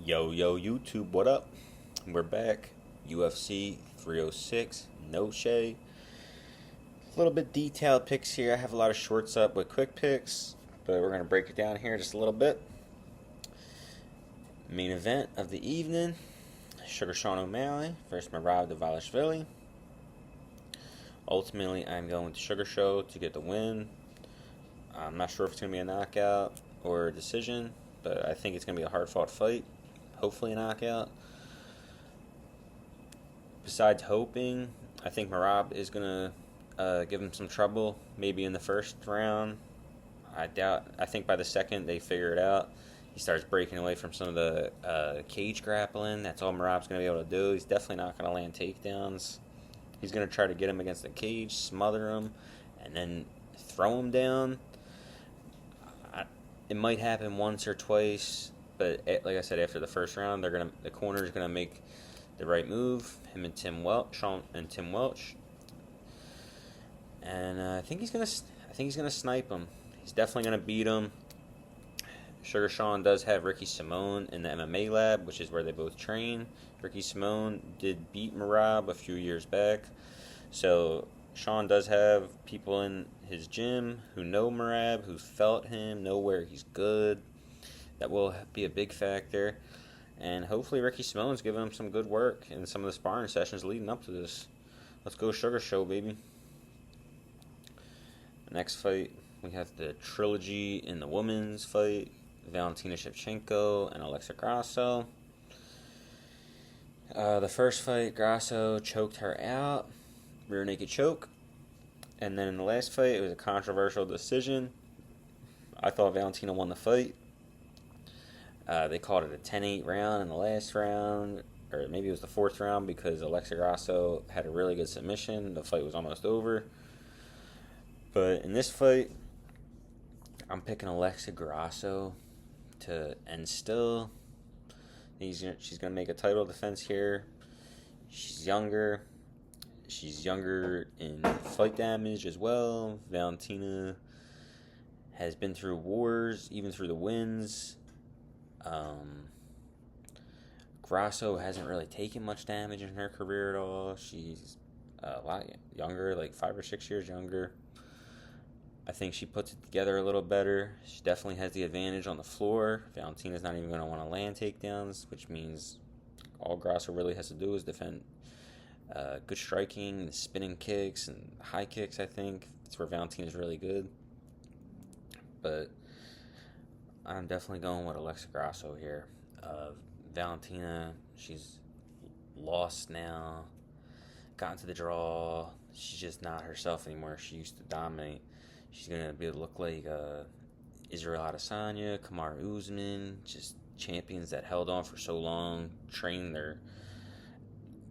Yo, YouTube, what up? We're back. UFC 306, Noche. A little bit detailed picks here. I have a lot of shorts up with quick picks, but we're going to break it down here just a little bit. Main event of the evening, Sugar Sean O'Malley versus Merab Dvalishvili. Ultimately, I'm going with Sugar Show to get the win. I'm not sure if it's going to be a knockout or a decision, but I think it's going to be a hard-fought fight. Hopefully a knockout. Besides hoping, I think Merab is going to give him some trouble, maybe in the first round. I think by the second they figure it out. He starts breaking away from some of the cage grappling. That's all Merab's going to be able to do. He's definitely not going to land takedowns. He's going to try to get him against the cage, smother him, and then throw him down. It might happen once or twice, but like I said, after the first round, the corner's gonna make the right move. Him and Tim Welch, and I think he's gonna snipe him. He's definitely gonna beat him. Sugar Sean does have Ricky Simone in the MMA lab, which is where they both train. Ricky Simone did beat Merab a few years back, so Sean does have people in his gym who know Merab, who felt him, know where he's good. That will be a big factor. And hopefully Ricky Simone's giving him some good work in some of the sparring sessions leading up to this. Let's go Sugar Show, baby. The next fight, we have the trilogy in the women's fight. Valentina Shevchenko and Alexa Grasso. The first fight, Grasso choked her out. Rear naked choke. And then in the last fight, it was a controversial decision. I thought Valentina won the fight. They called it a 10-8 round in the last round, or maybe it was the fourth round because Alexa Grasso had a really good submission. The fight was almost over. But in this fight, I'm picking Alexa Grasso to end still. She's going to make a title defense here. She's younger. She's younger in fight damage as well. Valentina has been through wars, even through the wins. Grasso hasn't really taken much damage in her career at all. She's a lot younger, like 5 or 6 years younger. I think she puts it together a little better. She definitely has the advantage on the floor. Valentina's not even going to want to land takedowns, which means all Grasso really has to do is defend good striking, spinning kicks, and high kicks, I think. That's where Valentina's really good. But I'm definitely going with Alexa Grasso here. Valentina, she's lost now. Gotten to the draw. She's just not herself anymore. She used to dominate. She's going to be able to look like Israel Adesanya, Kamaru Usman, just champions that held on for so long, trained their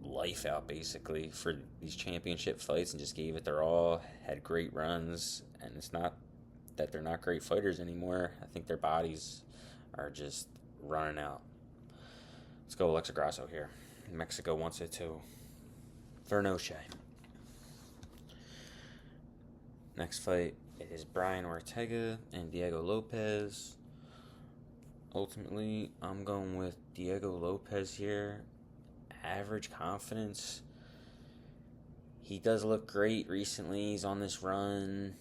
life out basically for these championship fights and just gave it their all, had great runs. And it's not that they're not great fighters anymore. I think their bodies are just running out. Let's go Alexa Grasso here. Mexico wants it too. For Noche. Next fight, it is Brian Ortega and Diego Lopes. Ultimately, I'm going with Diego Lopes here. Average confidence. He does look great recently. He's on this run.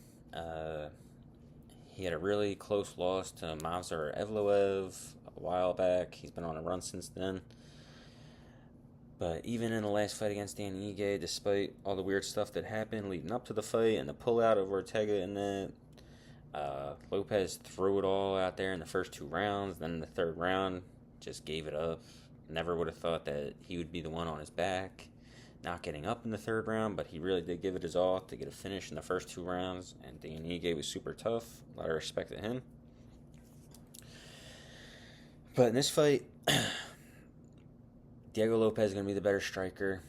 He had a really close loss to Movsar Evloev a while back. He's been on a run since then. But even in the last fight against Dan Ige, despite all the weird stuff that happened leading up to the fight and the pullout of Ortega in that, Lopes threw it all out there in the first 2 rounds. Then in the third round, just gave it up. Never would have thought that he would be the one on his back, not getting up in the third round, but he really did give it his all to get a finish in the first 2 rounds, and Dan Ige was super tough. A lot of respect to him. But in this fight, Diego Lopes is going to be the better striker.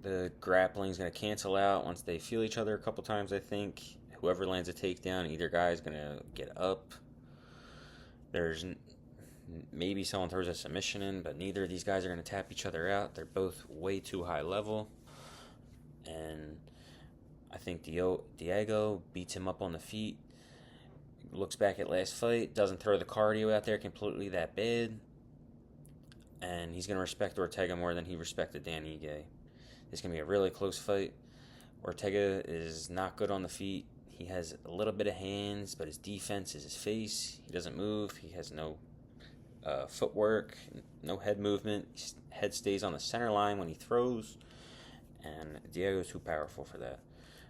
The grappling is going to cancel out once they feel each other a couple times, I think. Whoever lands a takedown, either guy is going to get up. There's maybe someone throws a submission in, but neither of these guys are going to tap each other out. They're both way too high level. And I think Diego beats him up on the feet. Looks back at last fight, doesn't throw the cardio out there completely that bad. and he's going to respect Ortega more than he respected Dan Ige. It's going to be a really close fight. Ortega is not good on the feet. He has a little bit of hands, but his defense is his face. He doesn't move. He has no footwork, no head movement. His head stays on the center line when he throws, and Diego's too powerful for that.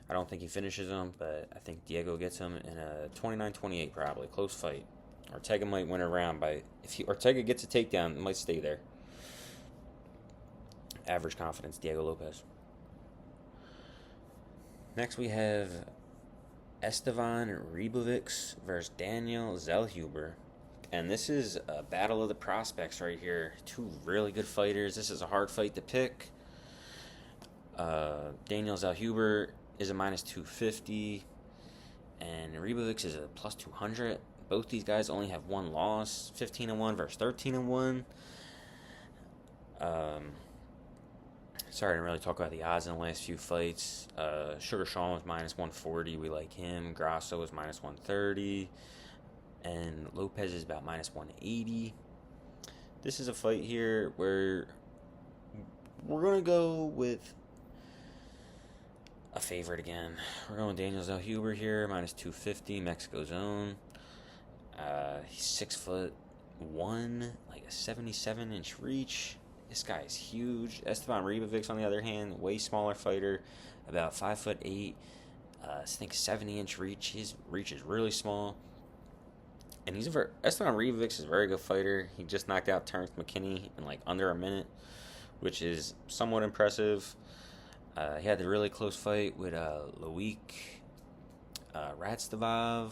I don't think he finishes him, but I think Diego gets him in a 29-28 probably. Close fight. Ortega might win a round by... Ortega gets a takedown, it might stay there. Average confidence, Diego Lopes. Next we have Esteban RIBOVICS versus Daniel ZELLHUBER. And this is a battle of the prospects right here. Two really good fighters. This is a hard fight to pick. Daniel ZELLHUBER is a minus 250, and RIBOVICS is a plus 200. Both these guys only have one loss, 15-1 versus 13-1. Sorry, I didn't really talk about the odds in the last few fights. Sugar Sean was minus 140. We like him. Grasso was minus 130. And Lopes is about minus 180. This is a fight here where we're going to go with a favorite again. We're going with Daniel ZELLHUBER here, minus 250, Mexico's own. He's 6'1", like a 77-inch reach. This guy is huge. Esteban RIBOVICS, on the other hand, way smaller fighter, about 5'8". I think 70-inch reach. His reach is really small. And Esteban RIBOVICS is a very good fighter. He just knocked out Terrence McKinney in like under a minute, which is somewhat impressive. He had the really close fight with Loic Ratstovov.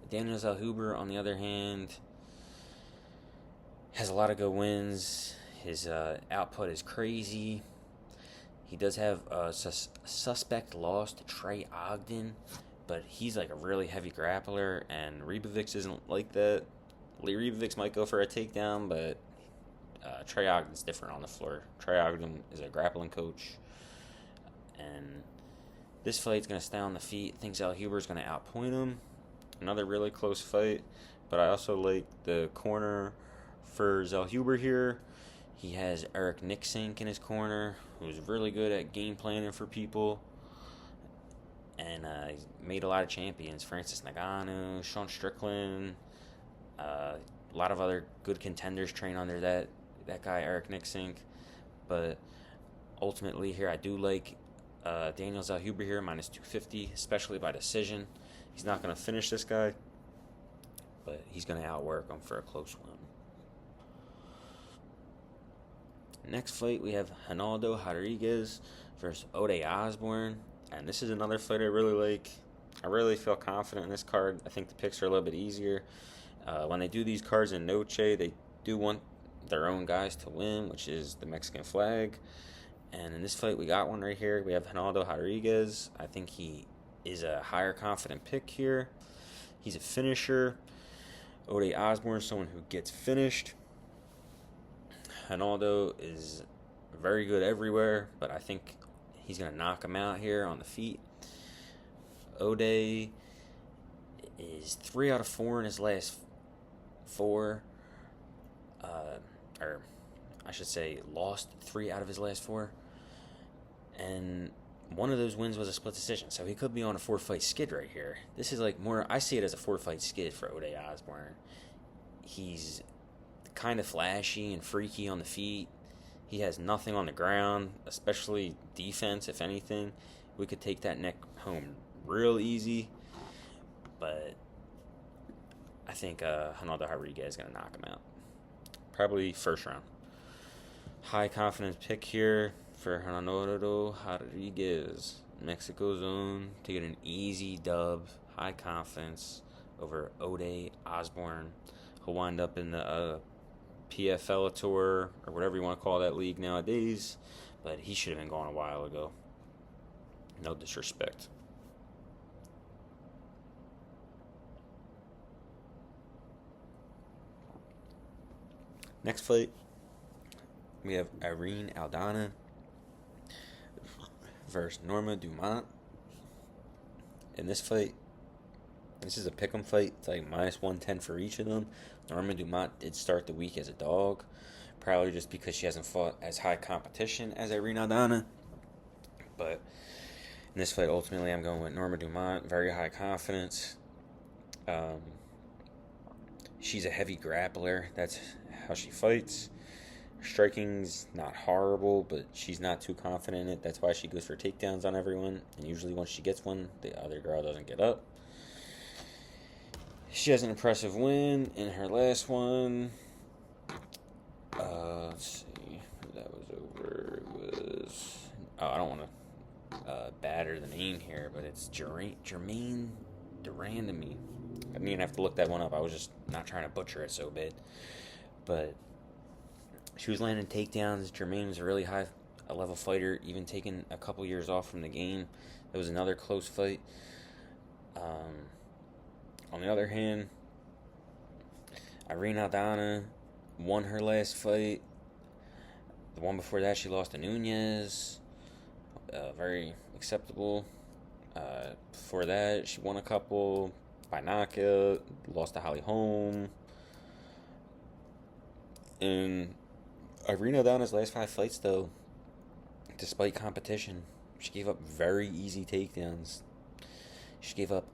Daniel ZELLHUBER, on the other hand, has a lot of good wins. His output is crazy. He does have a suspect loss to Trey Ogden, but he's like a really heavy grappler, and RIBOVICS isn't like that. RIBOVICS might go for a takedown, but Trey Ogden's different on the floor. Trey Ogden is a grappling coach, and this fight's going to stay on the feet. I think ZELLHUBER's going to outpoint him. Another really close fight, but I also like the corner for ZELLHUBER here. He has Eric Nixink in his corner, who's really good at game planning for people. And he's made a lot of champions. Francis Ngannou, Sean Strickland, a lot of other good contenders train under that guy, Eric Nixink. But ultimately here, I do like Daniel ZELLHUBER here, minus 250, especially by decision. He's not going to finish this guy, but he's going to outwork him for a close one. Next fight, we have Ronaldo Rodriguez versus Ode Osbourne. And this is another fight I really like. I really feel confident in this card. I think the picks are a little bit easier. When they do these cards in Noche, they do want their own guys to win, which is the Mexican flag. And in this fight, we got one right here. We have Ronaldo Rodriguez. I think he is a higher confident pick here. He's a finisher. Ode Osbourne, someone who gets finished. Ronaldo is very good everywhere, but I think he's going to knock him out here on the feet. Ode is 3 out of 4 in his last 4. Or I should say lost 3 out of his last 4. And one of those wins was a split decision, so he could be on a 4-fight skid right here. This is like more, I see it as a 4-fight skid for Ode Osbourne. He's kind of flashy and freaky on the feet. He has nothing on the ground, especially defense, if anything. We could take that neck home real easy, but I think Ronaldo Rodriguez is going to knock him out. Probably first round. High confidence pick here for Ronaldo Rodriguez, Mexico's own, to get an easy dub. High confidence over Ode Osbourne. He'll wind up in the PFL Tour, or whatever you want to call that league nowadays, but he should have been gone a while ago. No disrespect. Next fight, we have Irene Aldana versus Norma Dumont. In this fight, This is a pick'em fight. It's like minus 110 for each of them. Norma Dumont did start the week as a dog, probably just because she hasn't fought as high competition as Irene Aldana. But in this fight, ultimately, I'm going with Norma Dumont. Very high confidence. She's a heavy grappler. That's how she fights. Her striking's not horrible, but she's not too confident in it. That's why she goes for takedowns on everyone. And usually once she gets one, the other girl doesn't get up. She has an impressive win in her last one. Let's see who that was over. It was... Oh, I don't want to batter the name here, but it's Germaine Durandamy. I didn't even have to look that one up. I was just not trying to butcher it so bad. But she was landing takedowns. Germaine was a really high level fighter, even taking a couple years off from the game. It was another close fight. On the other hand, Irene Aldana won her last fight. The one before that, she lost to Nunez. Very acceptable. Before that, she won a couple by knockout. Lost to Holly Holm. And Irene Aldana's last 5 fights, though, despite competition, she gave up very easy takedowns. She gave up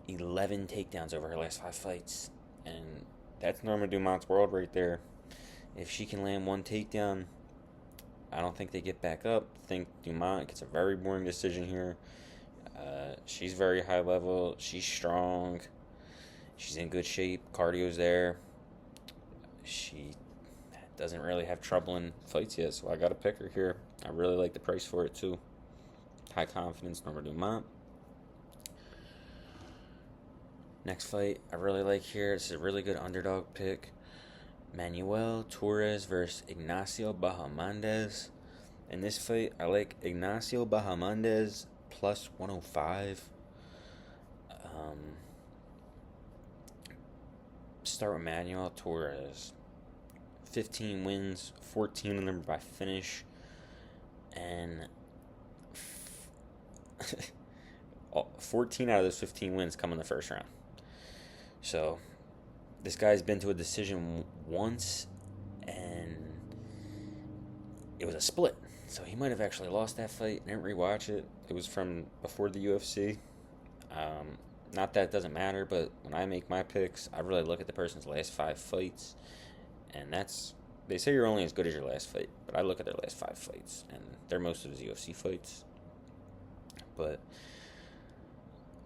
11 takedowns over her last 5 fights. And that's Norma Dumont's world right there. If she can land one takedown, I don't think they get back up. I think Dumont gets a very boring decision here. She's very high level. She's strong. She's in good shape. Cardio's there. She doesn't really have trouble in fights yet, so I got to pick her here. I really like the price for it, too. High confidence, Norma Dumont. Next fight I really like here. This is a really good underdog pick. Manuel Torres versus Ignacio Bahamondes. In this fight, I like Ignacio Bahamondes plus 105. Start with Manuel Torres. 15 wins, 14 of them by finish, and 14 out of those 15 wins come in the first round. So this guy's been to a decision once, and it was a split. So he might have actually lost that fight. I didn't rewatch it. It was from before the UFC. Not that it doesn't matter, but when I make my picks, I really look at the person's last 5 fights. And that's, they say you're only as good as your last fight, but I look at their last 5 fights, and they're most of his UFC fights. But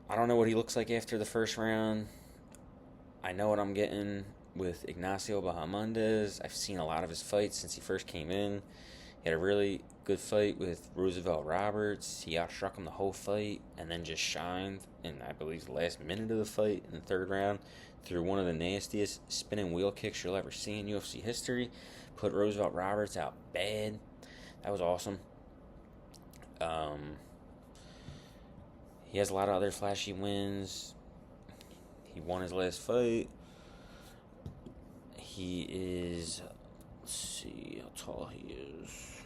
I don't know what he looks like after the first round. I know what I'm getting with Ignacio Bahamondes. I've seen a lot of his fights since he first came in. He had a really good fight with Roosevelt Roberts. He outstruck him the whole fight and then just shined in, I believe, the last minute of the fight in the 3rd round through one of the nastiest spinning wheel kicks you'll ever see in UFC history. Put Roosevelt Roberts out bad. That was awesome. He has a lot of other flashy wins. He won his last fight. He is, let's see how tall he is.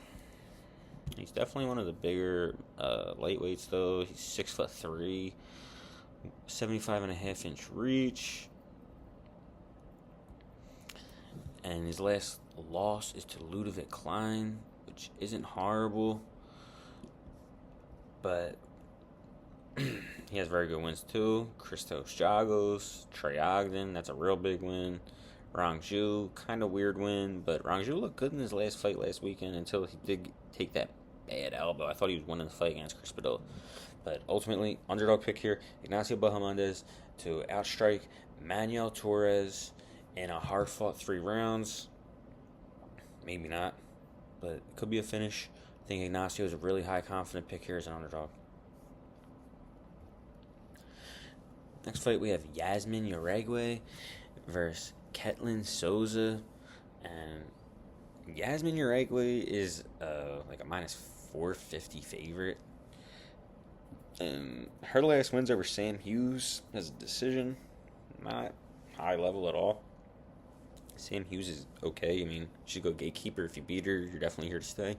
He's definitely one of the bigger lightweights, though. He's 6'3", 75.5-inch reach. And his last loss is to Ludovic Klein, which isn't horrible. But he has very good wins, too. Christos Giagos, Trey Ogden, that's a real big win. Rangju, kind of weird win, but Rangju looked good in his last fight last weekend until he did take that bad elbow. I thought he was winning the fight against Chris Padilla. But ultimately, underdog pick here, Ignacio Bahamondes to outstrike Manuel Torres in a hard-fought 3 rounds. Maybe not, but it could be a finish. I think Ignacio is a really high-confident pick here as an underdog. Next fight, we have Yazmin Yaregui versus KETLEN SOUZA. And Yazmin Yaregui is like a minus 450 favorite. And her last wins over Sam Hughes as a decision. Not high level at all. Sam Hughes is okay. I mean, she's a good gatekeeper. If you beat her, you're definitely here to stay.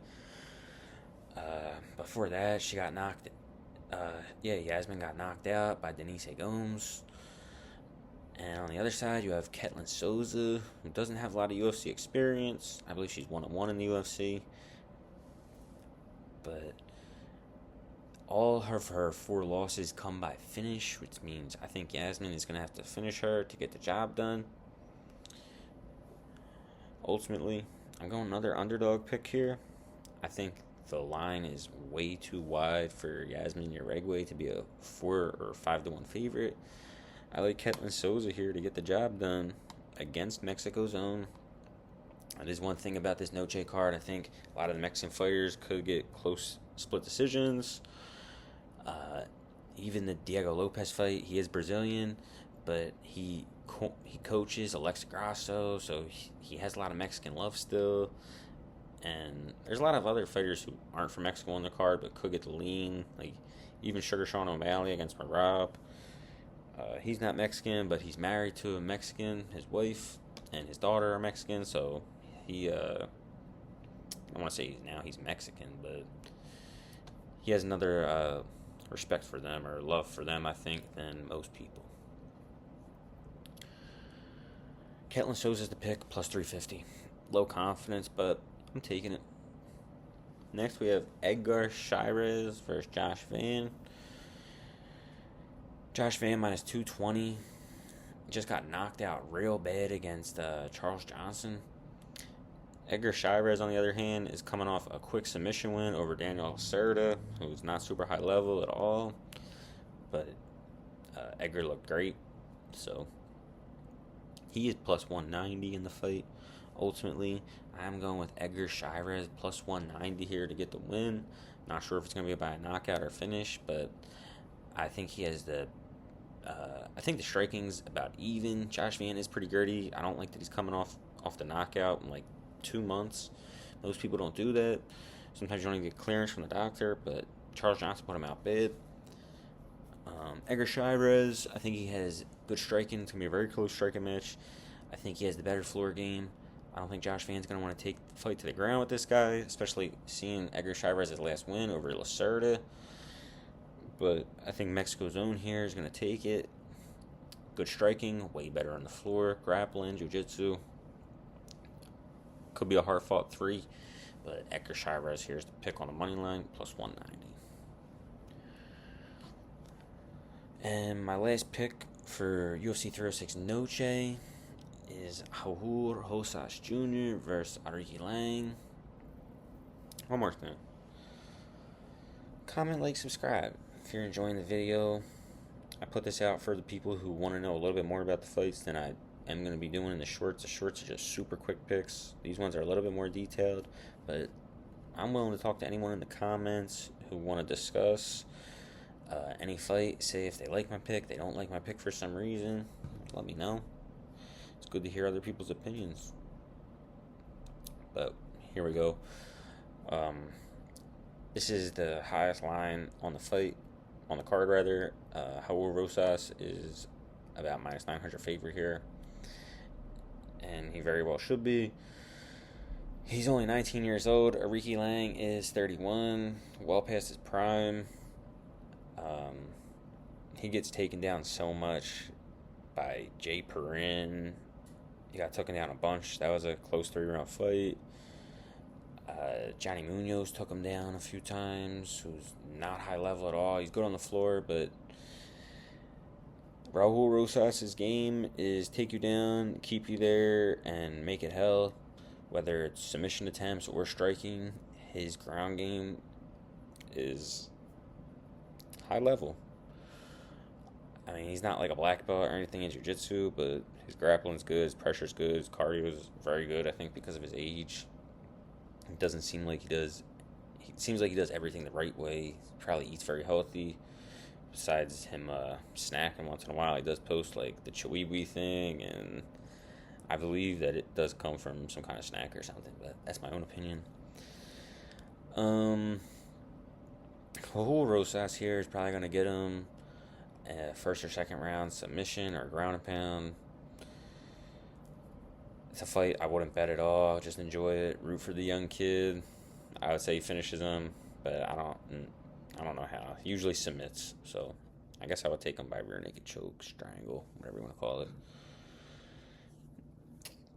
Before that, she got knocked. Yazmin got knocked out by Denise Gomes. And on the other side, you have KETLEN SOUZA, who doesn't have a lot of UFC experience. I believe she's 1-1 in the UFC. But all of her 4 losses come by finish, which means I think Yasmin is going to have to finish her to get the job done. Ultimately, I'm going another underdog pick here. I think the line is way too wide for Yasmin YAUREGUI to be a 4 or 5-1 favorite. I like KETLEN SOUZA here to get the job done against Mexico's own. That is one thing about this Noche card. I think a lot of the Mexican fighters could get close split decisions. Even the Diego Lopes fight, he is Brazilian, but he coaches Alexa Grasso, so he has a lot of Mexican love still. And there's a lot of other fighters who aren't from Mexico on the card, but could get the lean. Like even Sugar Sean O'Malley against Merab. He's not Mexican, but he's married to a Mexican. His wife and his daughter are Mexican, so he, I don't want to say he's Mexican, but he has another respect for them or love for them, I think, than most people. KETLEN SOUZA is the pick, plus 350. Low confidence, but I'm taking it. Next, we have EDGAR CHAIREZ versus Josh Van. Josh Van minus 220. Just got knocked out real bad against Charles Johnson. EDGAR CHAIREZ, on the other hand, is coming off a quick submission win over Daniel Lacerda, who's not super high level at all. But EDGAR looked great, so he is plus 190 in the fight. Ultimately, I'm going with EDGAR CHAIREZ plus 190 here to get the win. Not sure if it's going to be by a knockout or finish, but I think he has the I think the striking's about even. Josh Van is pretty gritty. I don't like that he's coming off the knockout in like 2 months. Most people don't do that. Sometimes you don't even get clearance from the doctor, but Charles Johnson put him out bad. EDGAR CHAIREZ, I think he has good striking. It's going to be a very close striking match. I think he has the better floor game. I don't think Josh Van's going to want to take the fight to the ground with this guy, especially seeing EDGAR CHAIREZ's last win over Lacerda. But I think Mexico's own here is going to take it. Good striking, way better on the floor. Grappling, jiu-jitsu. Could be a hard-fought 3, but EDGAR CHAIREZ here is the pick on the money line, plus 190. And my last pick for UFC 306 Noche is Raul Rosas Jr. versus RONALDO. One more thing. Comment, like, subscribe. If you're enjoying the video, I put this out for the people who want to know a little bit more about the fights than I am going to be doing in the shorts. The shorts are just super quick picks. These ones are a little bit more detailed, but I'm willing to talk to anyone in the comments who want to discuss any fight. Say if they like my pick, they don't like my pick for some reason, let me know. It's good to hear other people's opinions. But here we go. This is the highest line on the fight, on the card rather. Raul Rosas is about minus 900 favorite here, and he very well should be. He's only 19 years old. RONALDO is 31, well past his prime. He gets taken down so much by Jay Perrin. He got taken down a bunch. That was a close 3-round fight. Johnny Munoz took him down a few times, who's not high level at all. He's good on the floor, but Raul Rosas' game is take you down, keep you there, and make it hell. Whether it's submission attempts or striking, his ground game is high level. I mean, he's not like a black belt or anything in jiu-jitsu, but his grappling's good, his pressure's good, his cardio is very good, I think, because of his age. It doesn't seem like he does. It seems like he does everything the right way. He probably eats very healthy. Besides him snacking once in a while, he does post like the chiwiwi thing, and I believe that it does come from some kind of snack or something, but that's my own opinion. Raul Rosas here is probably going to get him first or second round submission or ground and pound. It's a fight I wouldn't bet at all. Just enjoy it. Root for the young kid. I would say he finishes him, but I don't know how. He usually submits, so I I guess I would take him by rear naked choke, strangle, whatever you want to call it.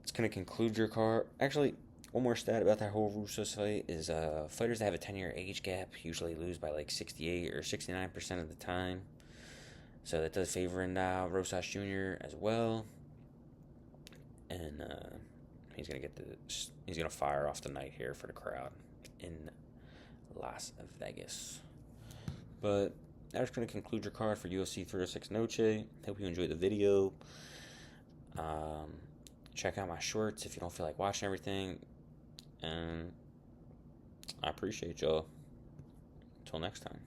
It's going to conclude your card. Actually, one more stat about that whole Russos fight is fighters that have a 10-year age gap usually lose by like 68 or 69% of the time. So that does favor in Rosas Jr. as well. And he's gonna fire off the night here for the crowd in Las Vegas. But that's gonna conclude your card for UFC 306 Noche. Hope you enjoyed the video. Check out my shorts if you don't feel like watching everything. And I appreciate y'all. Until next time.